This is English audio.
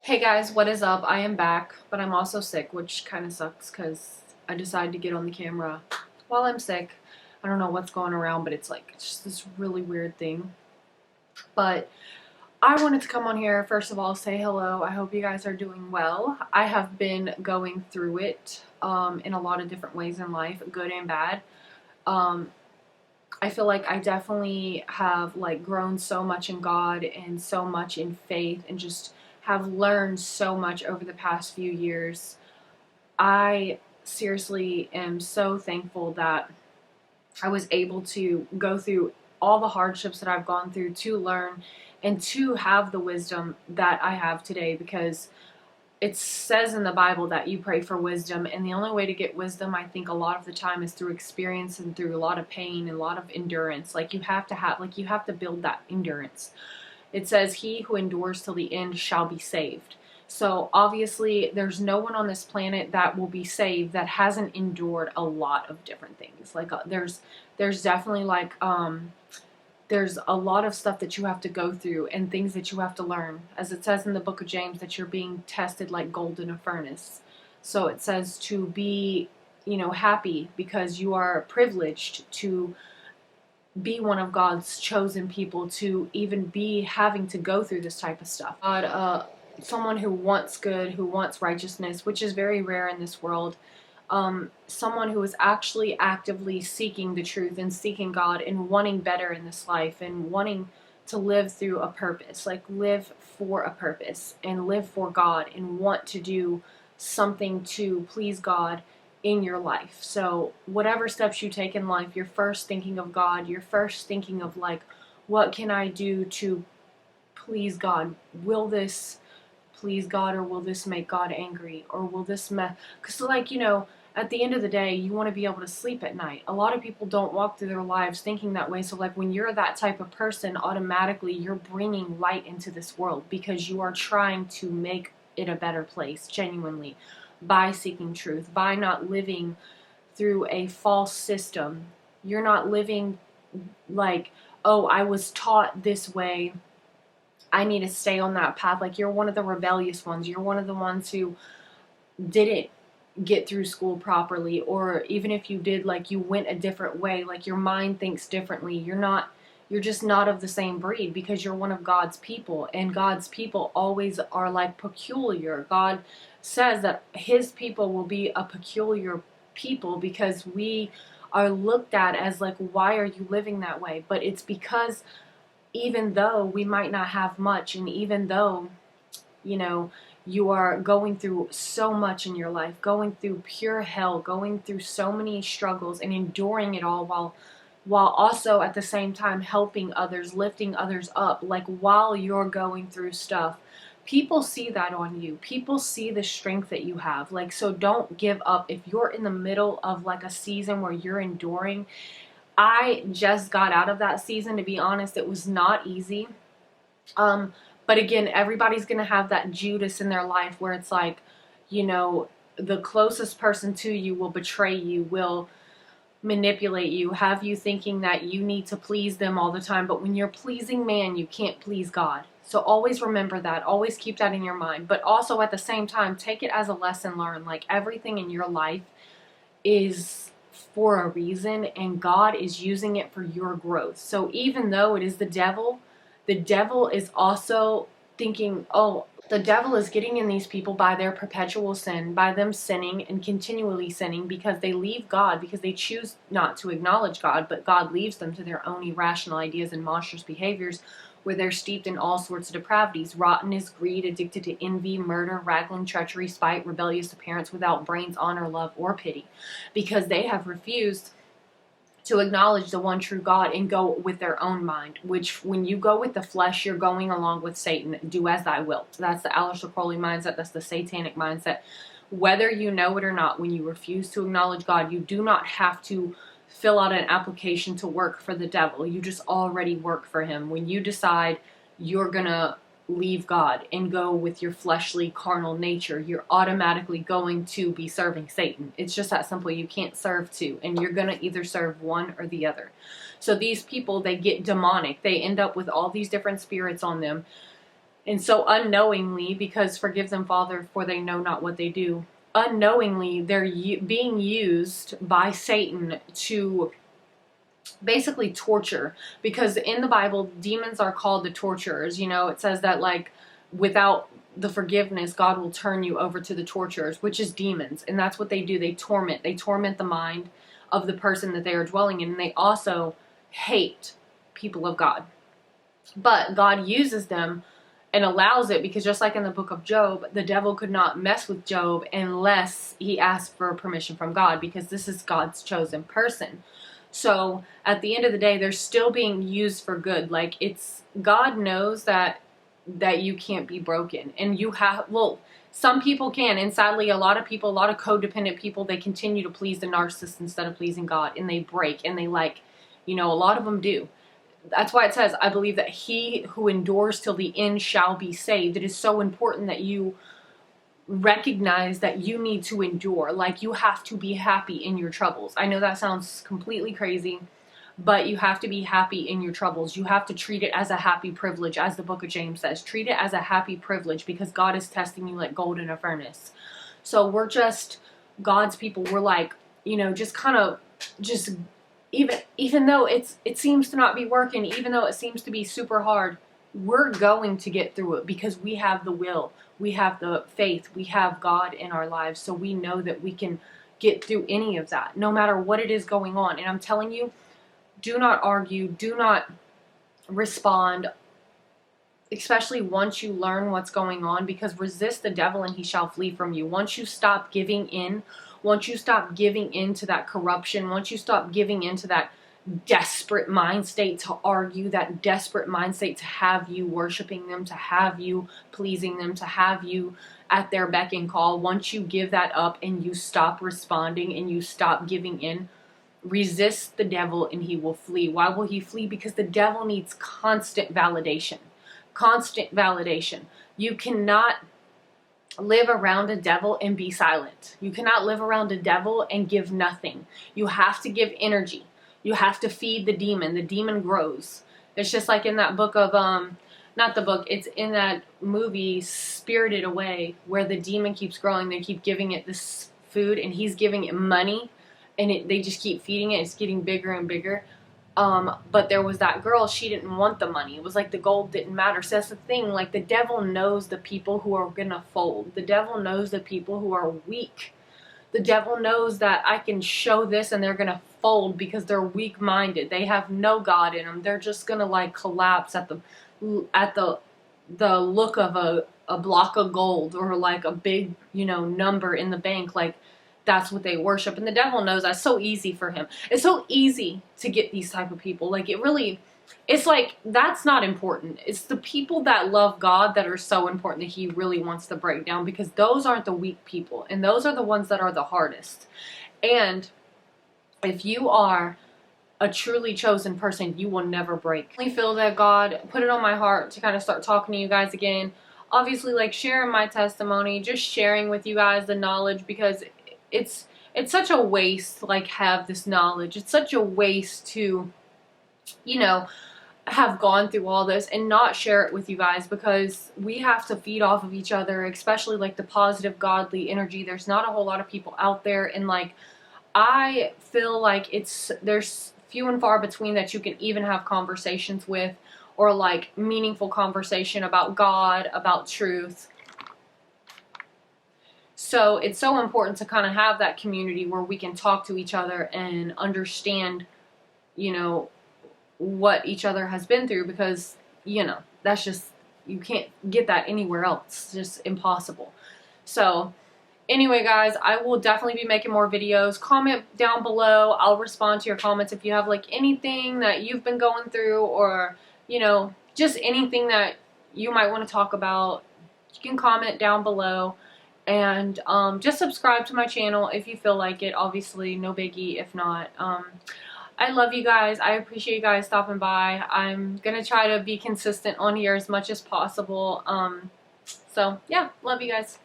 Hey guys, what is up? I am back, but I'm also sick, which kind of sucks because I decided to get on the camera while I'm sick. I don't know what's going around, but it's just this really weird thing. But I wanted to come on here, first of all, say hello. I hope you guys are doing well. I have been going through it in a lot of different ways in life, good and bad. Um, I feel like I definitely have grown so much in God and so much in faith and just have learned so much over the past few years. I seriously am so thankful that I was able to go through all the hardships that I've gone through to learn and to have the wisdom that I have today, because it says in the Bible that you pray for wisdom, and the only way to get wisdom, I think, a lot of the time is through experience and through a lot of pain and a lot of endurance. You have to build that endurance. It says, "He who endures till the end shall be saved." So obviously, there's no one on this planet that will be saved that hasn't endured a lot of different things. There's definitely there's a lot of stuff that you have to go through and things that you have to learn. As it says in the book of James, that you're being tested like gold in a furnace. So it says to be, happy because you are privileged to be one of God's chosen people, to even be having to go through this type of stuff. God, someone who wants good, who wants righteousness, which is very rare in this world. Someone who is actually actively seeking the truth and seeking God and wanting better in this life and wanting to live through a purpose, like live for a purpose and live for God and want to do something to please God in your life. So whatever steps you take in life, you're first thinking of God. You're first thinking of what can I do to please God? Will this please God, or will this make God angry, or will this because at the end of the day, you want to be able to sleep at night. A lot of people don't walk through their lives thinking that way. So when you're that type of person, automatically you're bringing light into this world because you are trying to make it a better place, genuinely, by seeking truth, by not living through a false system. You're not living like, oh, I was taught this way, I need to stay on that path. Like, you're one of the rebellious ones. You're one of the ones who didn't get through school properly, or even if you did, you went a different way. Like, your mind thinks differently. You're just not of the same breed because you're one of God's people, and God's people always are peculiar. God says that his people will be a peculiar people because we are looked at as why are you living that way? But it's because even though we might not have much, and even though, you are going through so much in your life, going through pure hell, going through so many struggles and enduring it all while also at the same time helping others, lifting others up, while you're going through stuff, people see that on you. People see the strength that you have. So don't give up. If you're in the middle of a season where you're enduring, I just got out of that season, to be honest. It was not easy. But again, everybody's going to have that Judas in their life where it's the closest person to you will betray you, will manipulate you, have you thinking that you need to please them all the time. But when you're pleasing man, you can't please God. So always remember that. Always keep that in your mind. But also at the same time, take it as a lesson learned. Everything in your life is for a reason, and God is using it for your growth. So even though it is the devil is also thinking, oh, the devil is getting in these people by their perpetual sin, by them sinning and continually sinning because they leave God, because they choose not to acknowledge God, but God leaves them to their own irrational ideas and monstrous behaviors, where they're steeped in all sorts of depravities. Rottenness, greed, addicted to envy, murder, wrangling, treachery, spite, rebellious appearance, without brains, honor, love, or pity, because they have refused to acknowledge the one true God and go with their own mind, which when you go with the flesh, you're going along with Satan. Do as thy wilt. That's the Aleister Crowley mindset. That's the satanic mindset. Whether you know it or not, when you refuse to acknowledge God, you do not have to fill out an application to work for the devil. You just already work for him. When you decide you're going to leave God and go with your fleshly, carnal nature, you're automatically going to be serving Satan. It's just that simple. You can't serve two, and you're going to either serve one or the other. So these people, they get demonic. They end up with all these different spirits on them. And so unknowingly, because forgive them, Father, for they know not what they do, unknowingly they're being used by Satan to basically torture. Because in the Bible, demons are called the torturers. You know, it says that, like, without the forgiveness, God will turn you over to the torturers, which is demons. And that's what they do. They torment the mind of the person that they are dwelling in. And they also hate people of God. But God uses them and allows it, because just like in the book of Job, the devil could not mess with Job unless he asked for permission from God, because this is God's chosen person. So at the end of the day, they're still being used for good. Like, it's, God knows that you can't be broken, and you have, well, some people can, and sadly a lot of people, a lot of codependent people, they continue to please the narcissist instead of pleasing God, and they break, and they, like, you know, a lot of them do. That's why it says, I believe that he who endures till the end shall be saved. It is so important that you recognize that you need to endure. Like, you have to be happy in your troubles. I know that sounds completely crazy, but you have to be happy in your troubles. You have to treat it as a happy privilege, as the book of James says. Treat it as a happy privilege, because God is testing you like gold in a furnace. So we're just God's people. We're like, you know, just kind of just even though it seems to not be working, even though it seems to be super hard, we're going to get through it, because we have the will, we have the faith, we have God in our lives. So we know that we can get through any of that, no matter what it is going on. And I'm telling you, do not argue, do not respond, especially once you learn what's going on, because resist the devil and he shall flee from you. Once you stop giving in, once you stop giving into that corruption, once you stop giving into that desperate mind state to argue, that desperate mind state to have you worshiping them, to have you pleasing them, to have you at their beck and call, once you give that up and you stop responding and you stop giving in, resist the devil and he will flee. Why will he flee? Because the devil needs constant validation. Constant validation. You cannot live around a devil and be silent. You cannot live around a devil and give nothing. You have to give energy. You have to feed the demon. The demon grows. It's just like in that book of, not the book, it's in that movie Spirited Away, where the demon keeps growing. They keep giving it this food, and he's giving it money, and they just keep feeding it. It's getting bigger and bigger. But there was that girl, she didn't want the money. It was like the gold didn't matter. So that's the thing, like, the devil knows the people who are gonna fold. The devil knows the people who are weak. The devil knows that I can show this and they're gonna fold because they're weak-minded. They have no God in them. They're just gonna, like, collapse at the look of a block of gold, or like a big, you know, number in the bank. Like, that's what they worship. And the devil knows that's so easy for him. It's so easy to get these type of people. Like, it's like, that's not important. It's the people that love God that are so important, that he really wants to break down, because those aren't the weak people. And those are the ones that are the hardest. And if you are a truly chosen person, you will never break. I feel that God put it on my heart to kind of start talking to you guys again. Obviously, like, sharing my testimony, just sharing with you guys the knowledge, because it's such a waste to, like, have this knowledge. It's such a waste to, you know, have gone through all this and not share it with you guys, because we have to feed off of each other, especially like the positive godly energy. There's not a whole lot of people out there, and like, I feel like there's few and far between that you can even have conversations with, or like meaningful conversation about God, about truth. So it's so important to kind of have that community where we can talk to each other and understand, you know, what each other has been through, because, you know, that's just, you can't get that anywhere else. It's just impossible. So anyway, guys, I will definitely be making more videos. Comment down below. I'll respond to your comments if you have, like, anything that you've been going through, or, you know, just anything that you might want to talk about. You can comment down below. And just subscribe to my channel if you feel like it. Obviously, no biggie if not. I love you guys. I appreciate you guys stopping by. I'm going to try to be consistent on here as much as possible. So, yeah, love you guys.